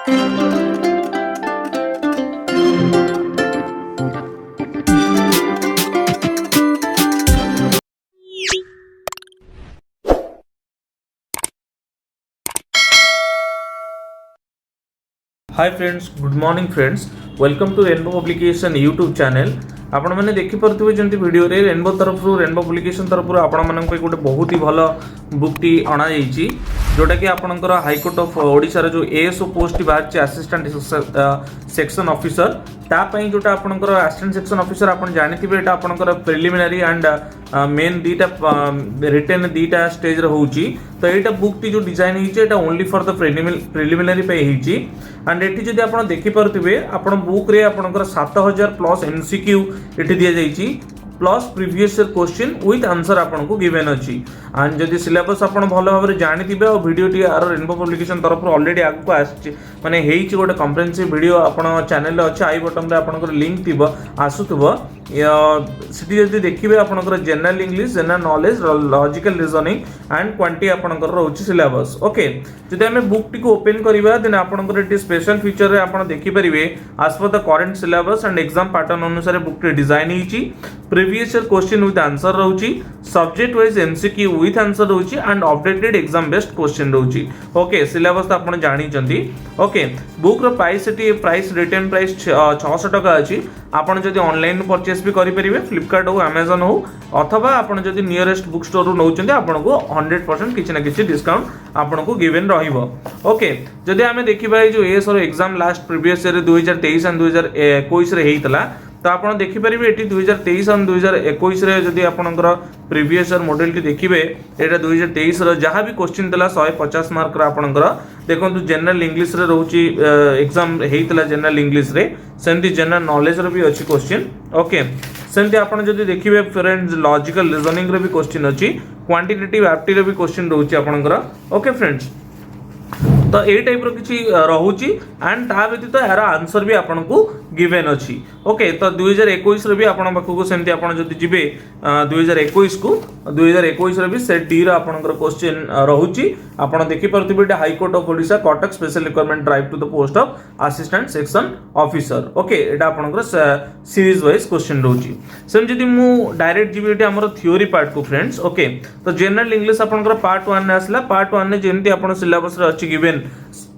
Hi friends, good morning friends, welcome to Rainbow Publication YouTube channel. आपण मैंने देखिपे जमी भिडियो रेनबो तरफ रेनबो पब्लिकेशन तरफ आपण मान गोटे बहुत ही भल बुकटी अणा जोटा कि आपंकर हाईकोर्ट ऑफ ओडिशार जो एएसओ पोस्ट बाहर असिस्टेंट सेक्शन ऑफिसर तापाई जोटा आपंकर असिस्टेंट सेक्शन ऑफिसर आप जानिथिबे एटा आपंकर प्रिलिमिनरी एंड मेन दीटा रिटन दीटा स्टेज होउची। तो एटा बुकटी जो design होइचे Etah only for the preliminary पे होइची। एंड एठी जदि आपण देखि परथिबे आपण बुक रे आपणकर 7000 प्लस एमसीक्यू एठी दिया जाइची plus previous year question with answer आपन को गिवन अछि। एंड जदि सिलेबस आपन भलो भाबरे जानिथिबे और video T R rainbow Publication तरफ ऑलरेडी आगु आछि माने हेइची गोटे कॉम्प्रिहेंसिव वीडियो आपन चैनल रे अछि। आई बटन रे आपनकर लिंक थिबो आसुथबो सिटी जदि देखिबे आपनकर general English, general knowledge, logical reasoning and quantity आपनकर रहउछि सिलेबस। ओके, जदि हमें बुक टी को ओपन करिबा देन आपनकर एटी स्पेशल फीचर रे आपन देखि परिबे as per the current syllabus and exam pattern अनुसार बुक टी डिजाइन होइछि। Previous year question with answer रहउछि, subject wise MCQ with answer रहउछि and updated exam based question रहउछि। ओके, सिलेबस तो आपन जानि चंती। ओके, बुक रो प्राइस एटी प्राइस रिटेन प्राइस 600 टका अछि। आपन जदि ऑनलाइन परचेस भी करि परिबे फ्लिपकार्ट हो अमेज़न हो अथवा आपन जदि नियरेस्ट बुक स्टोर रो नउचंती आपन को 100% किछि ना किछि डिस्काउंट आपन को गिवन रहिबो। ओके, जदि हमें देखिबा जो एएस रो exam last previous year 2023 and 2021 रे हेइतला तो आपन देखि परिबे एटी 2023 एंड 2021 रे जदि आपनकर प्रीवियस ईयर मॉडल टी देखिबे एटा 2023 रो जहां भी क्वेश्चन देला 150 मार्क रा आपनकर देखंतु जनरल इंग्लिश रे रहउची एग्जाम हेइतला जनरल इंग्लिश रे सेंती जनरल नॉलेज रो भी अछि क्वेश्चन। ओके, सेंती आपन जदि देखिबे फ्रेंड्स लॉजिकल रीजनिंग रे भी क्वेश्चन अछि, क्वांटिटेटिव एप्टी रे भी क्वेश्चन रहउची आपनकर। ओके फ्रेंड्स, तो ए टाइप रो किछि रहउची एंड ता व्यतीत यार आंसर भी आपन को गिवन अछि। ओके, तो 2021 रे भी आपन पाखको सेमति आपन जदि जिबे 2021 को 2021 रे भी सेट डी रो आपनकर क्वेश्चन रहउची। आपन देखि परथिबे high court of Odisha Cuttack special requirement drive to the post of assistant section officer. Okay, एटा आपनकर सीरीज वाइज क्वेश्चन रहउची। सेम जदि मु डायरेक्ट जिबे एटा हमर थ्योरी पार्ट को फ्रेंड्स। ओके, तो जनरल इंग्लिश आपनकर पार्ट 1 ने आसला। पार्ट 1 ने जेमति आपन सिलेबस रे अछि given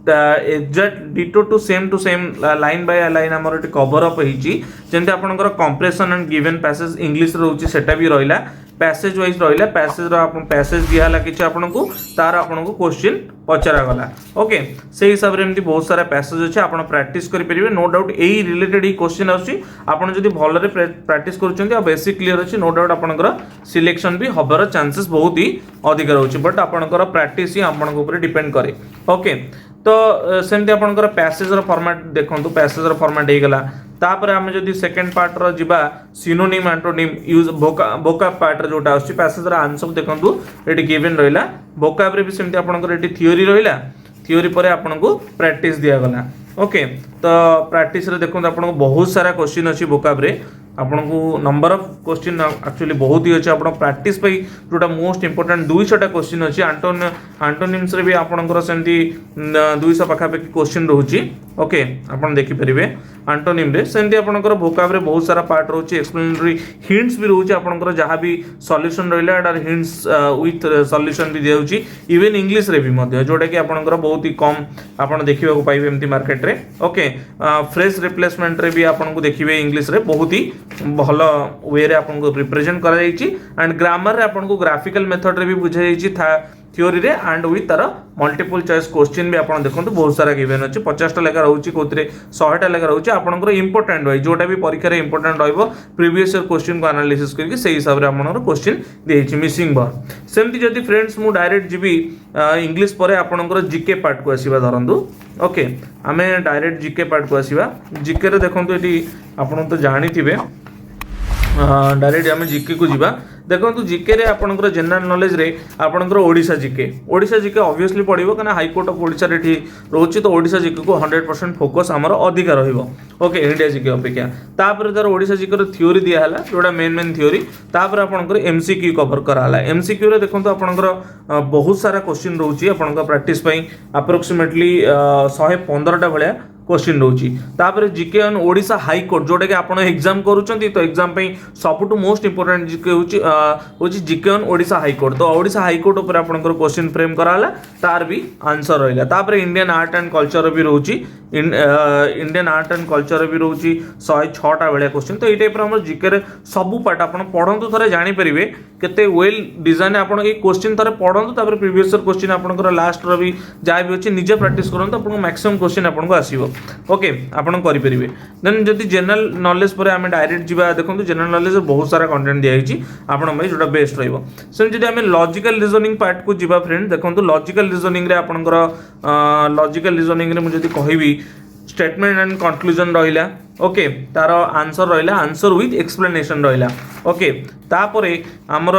exact ditto to same line by line हमर एटी कवर अप हिची। जेंति आपनकर comprehension and given passage English रहउची सेटा भी रहिला, पैसेज वाइज रहिला। पैसेज रो आपन पैसेज दिया ला किछ आपन को तार आपन को क्वेश्चन पचरा गला। ओके, से हिसाब रे एमती बहुत सारा पैसेज अछि, आपन प्रैक्टिस करि परिबे। नो डाउट एई रिलेटेड ही क्वेश्चन आछि। आपन जदि भल रे प्रैक्टिस करूचंती आ बेसिक क्लियर अछि, नो डाउट आपनकर सिलेक्शन भी हबर चांसेस बहुत ही अधिक रहउची। बट आपनकर प्रैक्टिस ही आपन को ऊपर डिपेंड करे। ओके, तो सेमती आपनकर पैसेज रो फॉर्मेट देखंतु, पैसेज रो फॉर्मेट हे गेला। तापर हम जदि सेकंड पार्ट रो जिबा सिनोनिम एंटोनिम यूज वोकाब पार्ट रो जोटा आछि पैसेज रो आंसर देखंतु एटी गिवन रहिला। वोकाब रे भी सेमती आपनकर एटी थ्योरी रहिला, थ्योरी परे आपन को प्रैक्टिस दिया गला। ओके, तो प्रैक्टिस रे देखंतु आपन को बहुत सारा क्वेश्चन अछि वोकाब रे। आपन को नंबर ऑफ क्वेश्चन एक्चुअली बहुत ही अछि। आपन प्रैक्टिस पई जोटा मोस्ट इंपोर्टेंट 200 टा क्वेश्चन अछि। एंटोनिम्स रे भी आपनकर सेमती 200 पाखा पे क्वेश्चन रहउची। ओके, आपन देखि परिबे एंटोनिम रे सेमती आपनकर वोकाब रे बहुत सारा पार्ट रहउची। एक्सप्लेनेटरी हिंट्स भी रहउची, आपनकर जहां भी सॉल्यूशन रहिला एटा हिंट्स विथ सॉल्यूशन भी देउची। इवन इंग्लिश रे भी मध्य जोटा कि आपनकर बहुत ही कम आपन देखिबा को पाइबे एमती मार्केट रे। ओके, फ्रेज रिप्लेसमेंट रे भी आपन को देखिबे इंग्लिश रे बहुत ही भल वे रे आपन को रिप्रेजेंट करा जाईची। एंड ग्रामर रे आपन को ग्राफिकल मेथड रे भी बुझा जाईची थ्योरी रे एंड विथ तार मल्टीपल चॉइस क्वेश्चन भी आपन देखंतु बहुत सारा गिवन अछि। 50 टा लेखा रहउची, कोतरे 100 टा लेखा रहउची। आपनकर इंपोर्टेंट होय जोटा भी परीक्षा रे इंपोर्टेंट रहइबो प्रीवियस ईयर क्वेश्चन को एनालिसिस करके सेही हिसाब रे आपनकर क्वेश्चन देइची मिसिंग वर्ड। सेमति जदि फ्रेंड्स मु डायरेक्ट जिबी इंग्लिश परे आपनकर जीके पार्ट को आसीबा धरंतु। ओके, हमें डायरेक्ट जीके पार्ट को आसीबा। जीके रे देखंतु एटी आपन तो जानि थिबे डायरेक्ट आम जिके को जीवा देखो जिके रे आपनकर जनरल नॉलेज रे आपनकर ओडिशा जिके ऑब्वियसली पड़िबो कना हाईकोर्ट ऑफ ओडिशा रे रोची तो ओडिशा जिके को 100% फोकस हमर अधिक रहिबो ओके इंडिया जिके अपेक्षा तापर तार ओडिशा जिके रो थ्योरी दिया हला जोडा मेन थ्योरी तापर आपनकर एमसीक्यू कवर करा हला एमसीक्यू रे देखो आपनकर बहुत सारा क्वेश्चन रोची आपनकर प्रैक्टिस पई अप्रोक्सीमेटली 115 टा भलिया क्वेश्चन रोची तापर जिके ऑन ओडिशा हाईकोर्ट जोटा कि आपण एग्जाम करूछंती तो एग्जाम पे सबटू मोस्ट इंपोर्टेंट जिके होची जिके ऑन ओडिशा हाईकोर्ट तो ओडिशा हाईकोर्ट ऊपर आपनकर क्वेश्चन फ्रेम कराला तार भी आंसर रहिला तापर इंडियन आर्ट एंड कल्चर भी रोची इंडियन आर्ट एंड कल्चर भी रोची 106 टा बेले क्वेश्चन तो ए टाइप हमर जिके रे सब पार्ट आपण पढंतु थरे जानि परिबे केते वेल डिजाइन आपण ए क्वेश्चन थरे पढंतु तापर प्रीवियस ईयर क्वेश्चन आपनकर लास्ट रो भी जाय भी अछि निजे प्रैक्टिस करंतु आपण मैक्सिमम क्वेश्चन आपण को आसीबो ओके आपण करि परिबे देन जदि जनरल नॉलेज पर आमे डायरेक्ट जिबा देखंतु जनरल नॉलेज बहुत सारा कंटेंट दिया हिची आपण भाई जोटा बेस्ट रहइबो सेम जदि आमे लॉजिकल रीजनिंग पार्ट को जिबा फ्रेंड देखंतु लॉजिकल रीजनिंग रे आपनकर लॉजिकल रीजनिंग रे मु जदि कहबी स्टेटमेंट एंड कंक्लूजन रहिला ओके तार आंसर रहिला आंसर विथ एक्सप्लेनेशन रहिला ओके तापरे हमर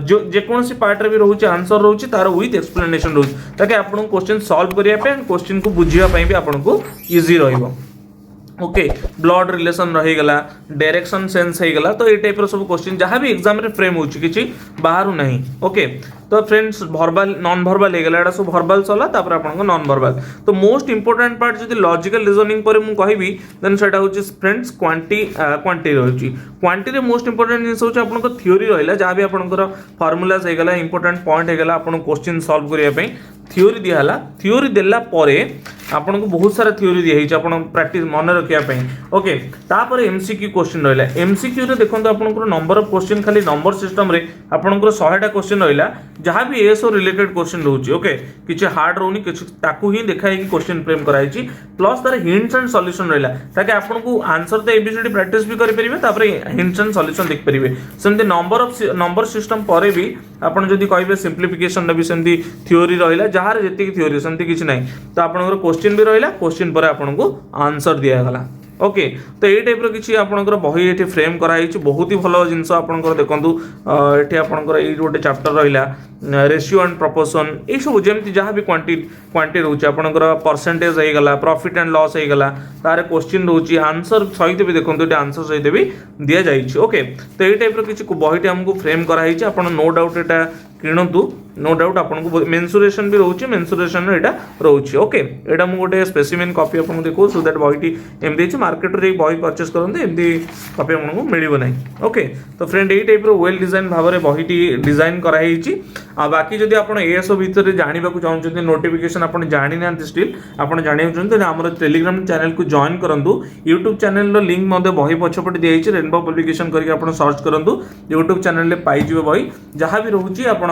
जो जे कोनसी पार्ट रे भी रहउची आंसर रहउची तार विथ एक्सप्लेनेशन रहउची ताकि आपन क्वेश्चन सॉल्व करिया पे क्वेश्चन को बुझिया पई भी आपन को इजी रहइबो ओके ब्लड रिलेशन रही गला डायरेक्शन सेंस है गला तो ये टाइप रो सब क्वेश्चन जहां भी एग्जाम रे फ्रेम होची किछि बाहरु नहीं ओके तो फ्रेंड्स वर्बल नॉन वर्बल हे गला एडा सब वर्बल सला तापर आपन को नॉन वर्बल तो मोस्ट इंपोर्टेंट पार्ट जदि लॉजिकल रीजनिंग पर मु कहिबी देन सेटा होची फ्रेंड्स क्वांटी रहउची क्वांटी रे मोस्ट इंपोर्टेंट जिंस होची आपन को थ्योरी रहला जहां भी आपन को फार्मूलास हे गला इंपोर्टेंट पॉइंट हे गला आपन क्वेश्चन सॉल्व करिया पे थ्योरी दिहला थ्योरी देला परे आपन को बहुत सारा थ्योरी दिया हिच आपन प्रैक्टिस मन रखिया पे ओके तापर एमसीक्यू क्वेश्चन रहला एमसीक्यू रे देखंतु आपन को नंबर ऑफ क्वेश्चन खाली नंबर सिस्टम रे आपन को 100 टा क्वेश्चन रहला जहां भी एसओ रिलेटेड क्वेश्चन रहउची ओके किछ हार्ड रहउनी किछ ताकू ही देखाई कि क्वेश्चन फ्रेम कराइची प्लस तार हिंट्स एंड सॉल्यूशन रहला ताकि आपन को आंसर तो एबीसीडी प्रैक्टिस भी करि परिबे तापर हिंट्स एंड सॉल्यूशन देख परिबे सेमते नंबर सिस्टम परे भी आपन जदी कहबे सिंपलीफिकेशन भी सेमती थ्योरी रहला जहार जेति थ्योरी सेमती किछ नै तो आपन क्वेश्चन भी रहिला क्वेश्चन पर आपन को आंसर दिया गला ओके तो ये टाइप रो किछि आपनकर बही एठी फ्रेम करा हिची बहुत ही भलो जिंस आपनकर देखंतु एठी आपनकर एई गोटे चैप्टर रहिला रेशियो एंड प्रोपोर्शन ए सब जेमति जहां भी क्वांटिटी रहउची आपनकर परसेंटेज हे गला प्रॉफिट एंड लॉस हे गला तारे क्वेश्चन रहउची आंसर सहित भी देखंतु एठी आंसर सहित भी दिया जाइछि ओके तो ये टाइप रो किछि बहीटी हमको फ्रेम करा हिची आपन नो डाउट एटा किणतु नो डाउट आपको मेंसुरेशन भी रोचे मेंसुरेशन एटा रोचे ओके एटा मु गोटे स्पेसिमेन कॉपी आपको देखो सो दैट बहीटी एमदी मार्केट रे बही परचेस करते एमदी कॉपी आपको मिलिबो नै ओके तो फ्रेंड एई टाइप रो वेल डिजाइन भाव रे बहीटी डिजाइन करा हिची आ बाकी जदि आपण एएसओ भीतर जानिबा को चाहउछन नोटिफिकेशन आपण जानि ना स्टिल आपण जानिबा चाहउछन हमर टेलीग्राम चैनल को जॉइन करंतु YouTube चैनल रो लिंक मध्ये बही पछपटे दिया हिची रेनबो पब्लिकेशन करके आपण सर्च करंतु YouTube चैनल ले पाई जिवो बही जहां भी रहउची आपण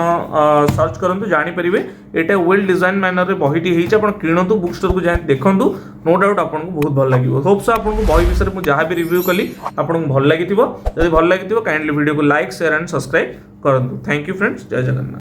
सर्च करंतु जानि परिबे एटा वेल डिजाइन मैनर रे बहीटी हिची आपण किणंतु बुक स्टोर को जाय देखंतु नो डाउट आपण को बहुत भल लागिवो होप सो आपण को बही विषय मु जहां भी रिव्यू कली आपण को भल लागिथिबो जदि भल लागिथिबो काइंडली वीडियो को लाइक शेयर एंड सब्सक्राइब करंतु थैंक यू फ्रेंड्स जय जगन्नाथ।